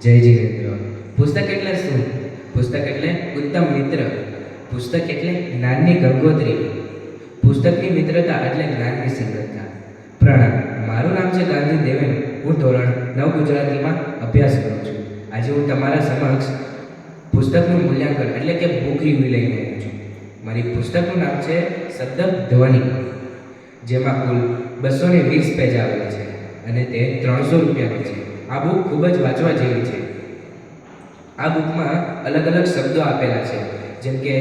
જય જીનેન્દ્ર. પુસ્તક એટલે શું? પુસ્તક એટલે ઉત્તમ મિત્ર. પુસ્તક એટલે જ્ઞાનની ગંગોત્રી. પુસ્તકની મિત્રતા એટલે જ્ઞાનની સંગતતા. પ્રણામ, મારું નામ છે ગાંધી દેવેન. હું ધોરણ 9 ગુજરાતીમાં અભ્યાસ કરું છું. આજે હું તમારા સમક્ષ પુસ્તકનું મૂલ્યાંકન એટલે કે બુક રિવ્યુ લઈને આવ્યો છું. મારી પુસ્તકનું નામ છે શબ્દ ધ્વનિ, જેમાં કુલ 220 પેજ આવેલા છે અને તે 300 રૂપિયાની છે. આ બુક ખૂબ જ વાંચવા જેવી છે. આ બુકમાં અલગ અલગ શબ્દો આપેલા છે, જેમ કે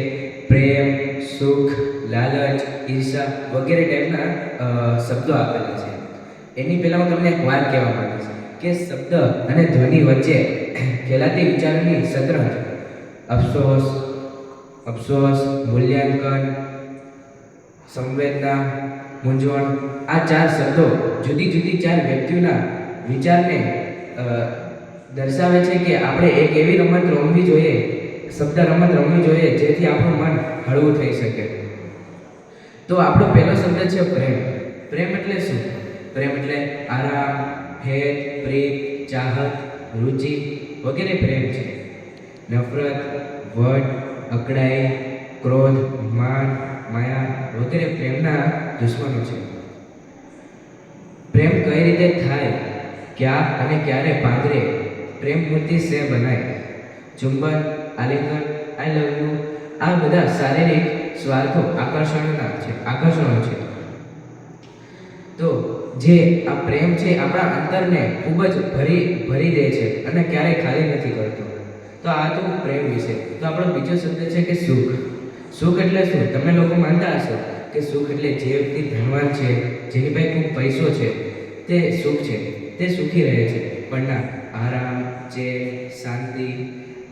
પ્રેમ, સુખ, લાલચ, ઈર્ષા વગેરે ટાઈપના શબ્દો આપેલા છે. એની પહેલાં હું તમને એક વાત કહેવા માંગીશ કે શબ્દ અને ધ્વનિ વચ્ચે ખેલાતી વિચારોની શતરંજ, અફસોસ, મૂલ્યાંકન, સંવેદના, મૂંઝવણ, આ 4 શબ્દો જુદી જુદી 4 વ્યક્તિઓના વિચારને દર્શાવે છે કે આપણે એક એવી રમત રમવી જોઈએ, શબ્દ રમત રમવી જોઈએ જેથી આપણું મન હળવું થઈ શકે. તો આપણો પહેલો શબ્દ છે પ્રેમ. પ્રેમ એટલે શું? પ્રેમ એટલે આરામ, હેત, પ્રીત, ચાહત, રુચિ વગેરે પ્રેમ છે. નફરત, વટ, અકળાઈ, ક્રોધ, માન, માયા વગેરે પ્રેમના દુશ્મનો છે. પ્રેમ કઈ રીતે થાય, ક્યાં અને ક્યારે પાંદરે, પ્રેમ મૂર્તિ સે બનાય, ચુંબન, આલિંગન, આઈ લવ યુ, આ બધા શારીરિક સ્વાર્થો આકર્ષણો છે. તો જે આ પ્રેમ છે આપણા અંતરને ખૂબ જ ભરી દે છે અને ક્યારેય ખાલી નથી કરતો. તો આ તો પ્રેમ વિશે. તો આપણો બીજો શબ્દ છે કે સુખ. સુખ એટલે શું? તમે લોકો માનતા હશો કે સુખ એટલે જે વ્યક્તિ ધનવાન છે, જેની પાસે ખૂબ પૈસો છે, તે સુખ છે, તે સુખી રહે છે. પણ ના, આરામ, ચેન, શાંતિ,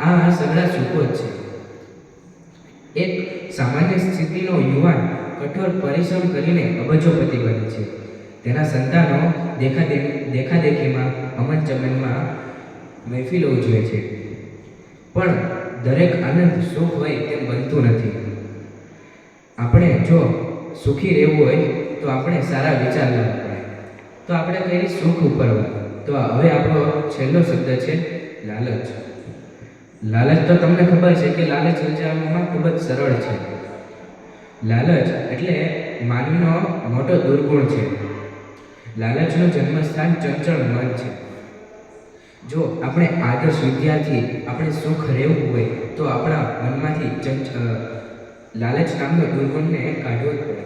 આ સગળા સુખો જ છે. એક સામાન્ય સ્થિતિનો યુવાન કઠોર પરિશ્રમ કરીને અબજોપતિ બને છે. તેના સંતાનો દેખાદેખીમાં, અમન ચમનમાં મહેફિલો ઉજવે છે. પણ દરેક આનંદ સુખ હોય તેમ બનતું નથી. આપણે જો સુખી રહેવું હોય તો આપણે સારા વિચાર લેવા પડે. તો આપણે કઈ સુખ ઉપર હોય. તો હવે આપણો છેલ્લો શબ્દ છે લાલચ. લાલચ તો તમને ખબર છે કે લાલચ રચવામાં ખૂબ જ સરળ છે. લાલચ એટલે માનવીનો મોટો દુર્ગુણ છે. લાલચનું જન્મસ્થાન ચંચળ મન છે. જો આપણે આદર્શ વિદ્યાર્થી આપણે સુખ રહેવું હોય તો આપણા મનમાંથી લાલચ નામનો દુર્ગુણને કાઢવો જ પડે.